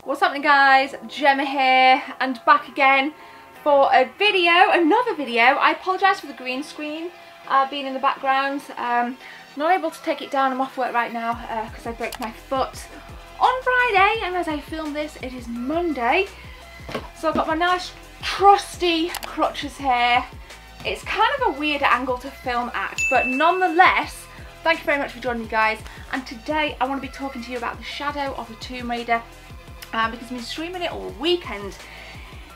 What's happening, guys? Gemma here and back again for a video, another video. I apologise for the green screen being in the background. Not able to take it down. I'm off work right now because I broke my foot on Friday, and as I film this it is Monday. So I've got my nice trusty crutches here. It's kind of a weird angle to film at, but nonetheless, thank you very much for joining me, guys. And today I want to be talking to you about the Shadow of the Tomb Raider because I've been streaming it all weekend.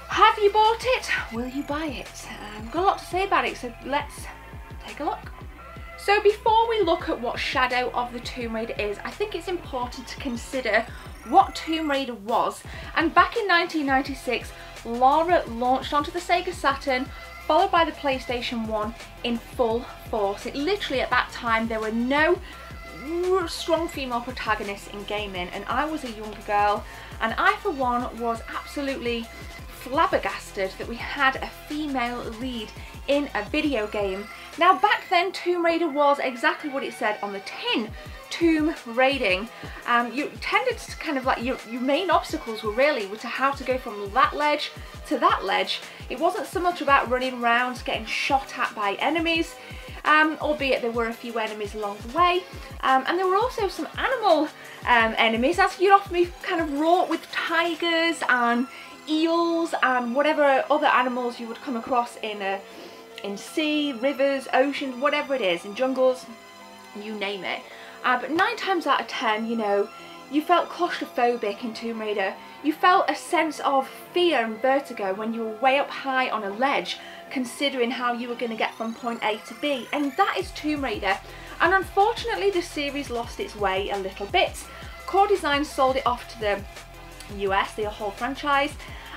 Have you bought it? Will you buy it? I've got a lot to say about it, so let's take a look. So before we look at what Shadow of the Tomb Raider is, I think it's important to consider what Tomb Raider was. And back in 1996, Lara launched onto the Sega Saturn, followed by the PlayStation 1 in full force. It literally, at that time, there were no strong female protagonists in gaming, and I was a younger girl, and I for one was absolutely flabbergasted that we had a female lead in a video game. Now back then, Tomb Raider was exactly what it said on the tin, tomb raiding. You tended to kind of like, your main obstacles were to how to go from that ledge to that ledge. It wasn't so much about running around getting shot at by enemies, albeit there were a few enemies along the way, and there were also some animal enemies, as you'd often be kind of wrought with tigers and eels and whatever other animals you would come across in sea, rivers, oceans, whatever it is, in jungles, you name it. But 9 times out of 10, you know, you felt claustrophobic in Tomb Raider. You felt a sense of fear and vertigo when you were way up high on a ledge, considering how you were going to get from point A to B, and that is Tomb Raider. And unfortunately the series lost its way a little bit. Core Design sold it off to the US, the whole franchise,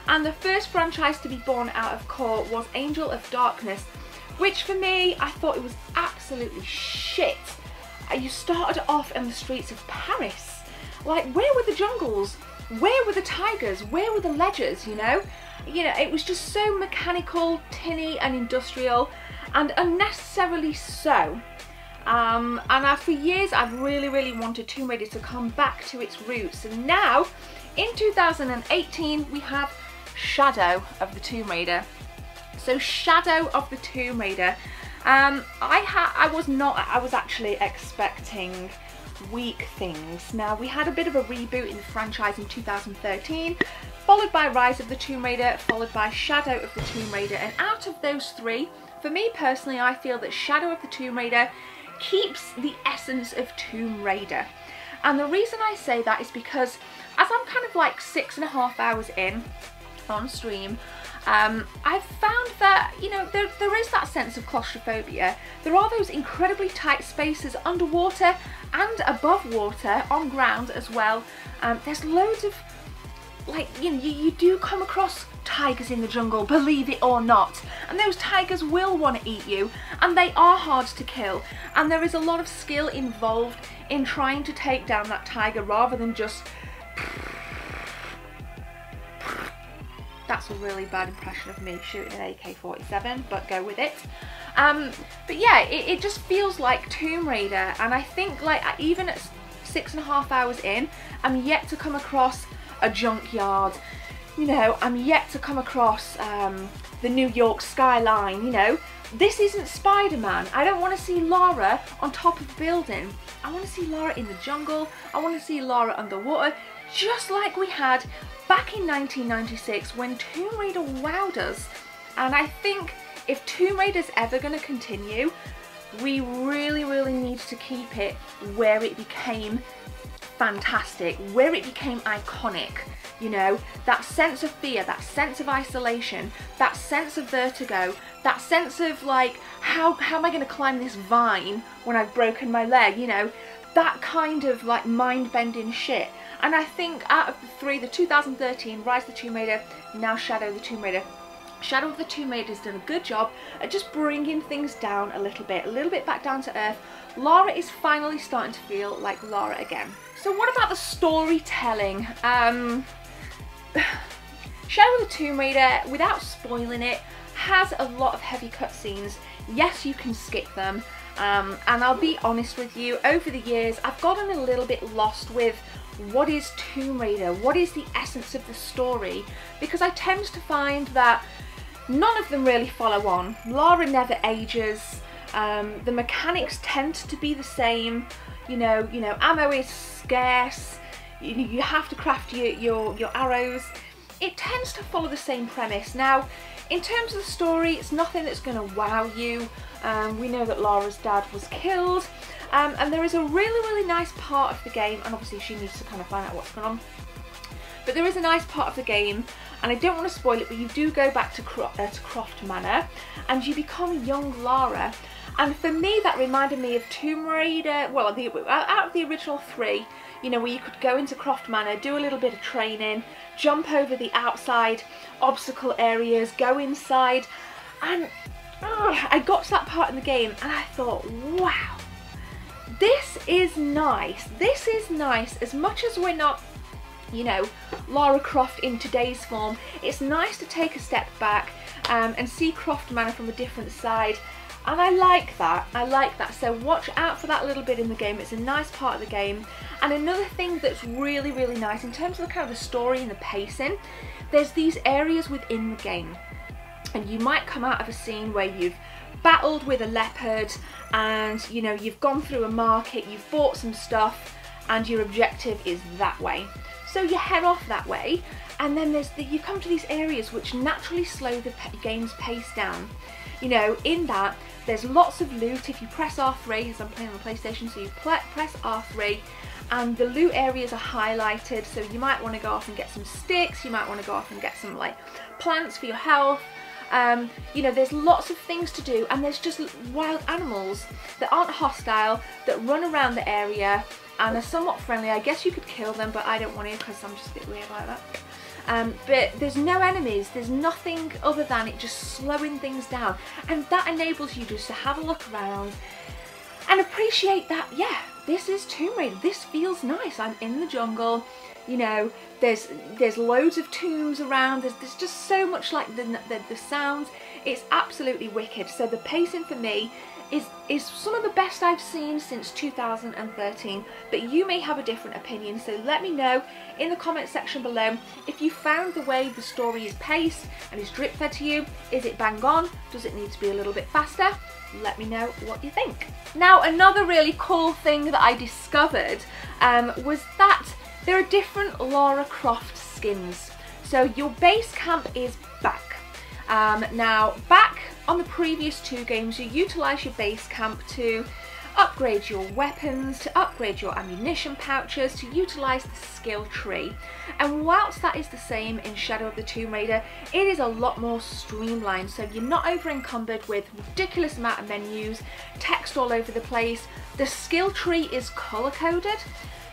and the first franchise to be born out of Core was Angel of Darkness, which for me, I thought it was absolutely shit. You started off in the streets of Paris. Like, where were the jungles? Where were the tigers? Where were the ledges, you know? You know, it was just so mechanical, tinny and industrial, and unnecessarily so. For years I've really wanted Tomb Raider to come back to its roots, and now in 2018 we have Shadow of the Tomb Raider. So Shadow of the Tomb Raider, I was actually expecting weak things. Now, we had a bit of a reboot in the franchise in 2013, followed by Rise of the Tomb Raider, followed by Shadow of the Tomb Raider, and out of those three, for me personally, I feel that Shadow of the Tomb Raider keeps the essence of Tomb Raider. And the reason I say that is because as I'm kind of like 6.5 hours in on stream, I've found that, you know, there is that sense of claustrophobia. There are those incredibly tight spaces underwater and above water, on ground as well. There's loads of, like, you know, you do come across tigers in the jungle, believe it or not, and those tigers will want to eat you, and they are hard to kill, and there is a lot of skill involved in trying to take down that tiger rather than just... That's a really bad impression of me shooting an AK-47, but go with it. But yeah, it just feels like Tomb Raider, and I think, like, even at 6.5 hours in, I'm yet to come across a junkyard. You know, I'm yet to come across the New York skyline, you know. This isn't Spider-Man. I don't want to see Lara on top of a building. I want to see Lara in the jungle. I want to see Lara underwater, just like we had back in 1996 when Tomb Raider wowed us. And I think if Tomb Raider's ever going to continue, we really need to keep it where it became fantastic, where it became iconic. You know, that sense of fear, that sense of isolation, that sense of vertigo, that sense of like, how am I going to climb this vine when I've broken my leg, you know, that kind of like mind-bending shit. And I think out of the three, the 2013 Rise of the Tomb Raider, now Shadow of the Tomb Raider, Shadow of the Tomb Raider has done a good job at just bringing things down a little bit back down to earth. Lara is finally starting to feel like Lara again. So what about the storytelling? Shadow of the Tomb Raider, without spoiling it, has a lot of heavy cutscenes. Yes, you can skip them, and I'll be honest with you, over the years I've gotten a little bit lost with what is Tomb Raider? What is the essence of the story? Because I tend to find that none of them really follow on. Lara never ages. The mechanics tend to be the same. You know, ammo is scarce. You have to craft your arrows. It tends to follow the same premise. Now, in terms of the story, it's nothing that's going to wow you. We know that Lara's dad was killed, and there is a really nice part of the game, and obviously she needs to kind of find out what's going on. But there is a nice part of the game, and I don't want to spoil it, but you do go back to Croft Manor, and you become young Lara. And for me, that reminded me of Tomb Raider, well, out of the original 3, you know, where you could go into Croft Manor, do a little bit of training, jump over the outside obstacle areas, go inside, and I got to that part in the game and I thought, wow, this is nice. This is nice. As much as we're not, you know, Lara Croft in today's form, it's nice to take a step back and see Croft Manor from a different side. And I like that, so watch out for that little bit in the game. It's a nice part of the game. And another thing that's really nice in terms of the kind of the story and the pacing, there's these areas within the game, and you might come out of a scene where you've battled with a leopard, and you know, you've gone through a market, you've bought some stuff, and your objective is that way. So you head off that way, and then you come to these areas which naturally slow the game's pace down. You know, in that, there's lots of loot. If you press R3, as I'm playing on the PlayStation, so you press R3, and the loot areas are highlighted, so you might want to go off and get some sticks, you might want to go off and get some like plants for your health. You know, there's lots of things to do, and there's just wild animals that aren't hostile, that run around the area and are somewhat friendly. I guess you could kill them, but I don't want to because I'm just a bit weird like that. But there's no enemies, there's nothing other than it just slowing things down, and that enables you just to have a look around and appreciate that, yeah, this is Tomb Raider, this feels nice, I'm in the jungle, you know, there's loads of tombs around, there's just so much like the sounds, it's absolutely wicked. So the pacing for me is some of the best I've seen since 2013, but you may have a different opinion, so let me know in the comment section below if you found the way the story is paced and is drip fed to you. Is it bang on? Does it need to be a little bit faster? Let me know what you think. Now, another really cool thing that I discovered was that there are different Lara Croft skins. So your base camp is back. Now, back on the previous 2 games, you utilise your base camp to upgrade your weapons, to upgrade your ammunition pouches, to utilise the skill tree. And whilst that is the same in Shadow of the Tomb Raider, it is a lot more streamlined, so you're not over encumbered with ridiculous amount of menus, text all over the place. The skill tree is colour coded,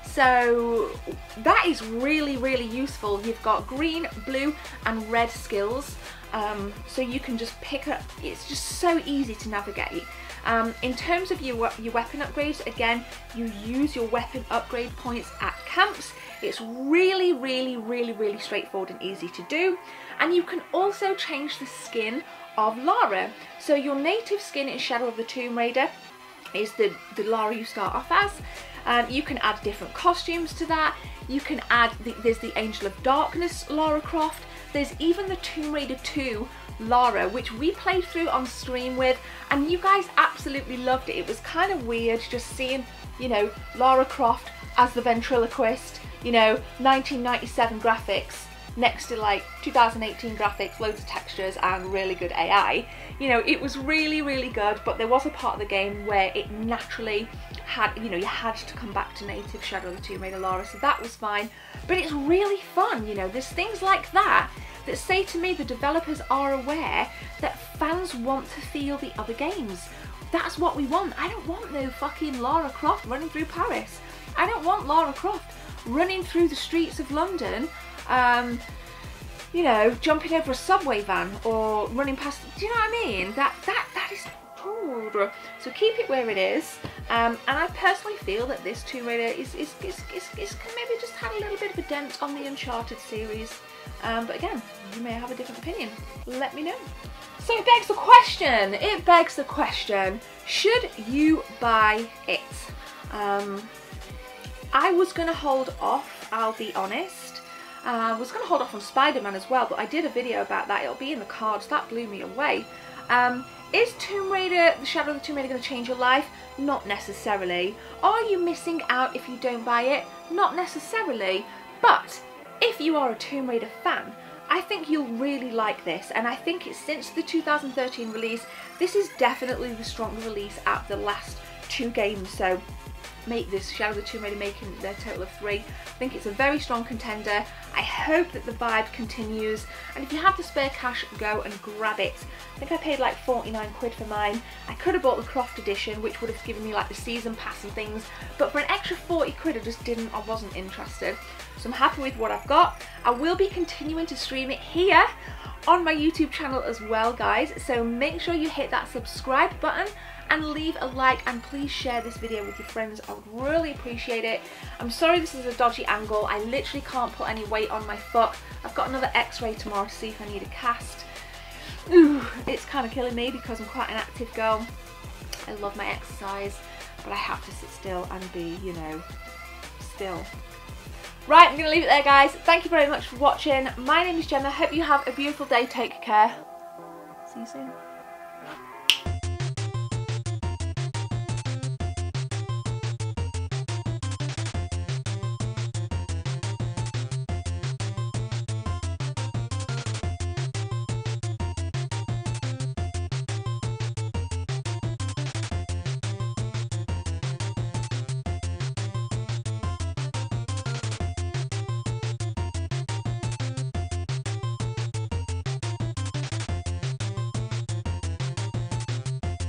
so that is really useful. You've got green, blue and red skills, so you can just pick up, it's just so easy to navigate. In terms of your weapon upgrades, again, you use your weapon upgrade points at camps. It's really straightforward and easy to do. And you can also change the skin of Lara. So your native skin in Shadow of the Tomb Raider is the Lara you start off as. You can add different costumes to that. You can add, there's the Angel of Darkness Lara Croft. There's even the Tomb Raider 2 Lara, which we played through on stream with, and you guys absolutely loved it. It was kind of weird just seeing, you know, Lara Croft as the ventriloquist, you know, 1997 graphics next to like 2018 graphics, loads of textures and really good AI. You know, it was really good, but there was a part of the game where it naturally had, you know, you had to come back to native Shadow of the Tomb Raider Lara, so that was fine. But it's really fun, you know, there's things like that that say to me the developers are aware that fans want to feel the other games. That's what we want. I don't want no fucking Lara Croft running through Paris. I don't want Lara Croft running through the streets of London, you know, jumping over a subway van or running past, do you know what I mean? That is cool. So keep it where it is. And I personally feel that this Tomb Raider is maybe just had a little bit of a dent on the Uncharted series. But again, you may have a different opinion. Let me know. So it begs the question, should you buy it? I was going to hold off, I'll be honest. I was going to hold off on Spider-Man as well, but I did a video about that. It'll be in the cards. That blew me away. Is Tomb Raider, The Shadow of the Tomb Raider, going to change your life? Not necessarily. Are you missing out if you don't buy it? Not necessarily. But if you are a Tomb Raider fan, I think you'll really like this, and I think it's since the 2013 release, this is definitely the stronger release out of the last 2 games. So make this Shadow of the Tomb Raider making their total of 3. I think it's a very strong contender. I hope that the vibe continues, and if you have the spare cash, go and grab it. I think I paid like 49 quid for mine. I could have bought the Croft edition, which would have given me like the season pass and things, but for an extra 40 quid I wasn't interested. So I'm happy with what I've got. I will be continuing to stream it here on my YouTube channel as well, guys, so make sure you hit that subscribe button and leave a like, and please share this video with your friends. I would really appreciate it. I'm sorry this is a dodgy angle. I literally can't put any weight on my foot. I've got another x-ray tomorrow to see if I need a cast. Ooh, it's kind of killing me because I'm quite an active girl. I love my exercise, but I have to sit still and be, you know, still. Right, I'm going to leave it there, guys. Thank you very much for watching. My name is Gemma. Hope you have a beautiful day. Take care. See you soon.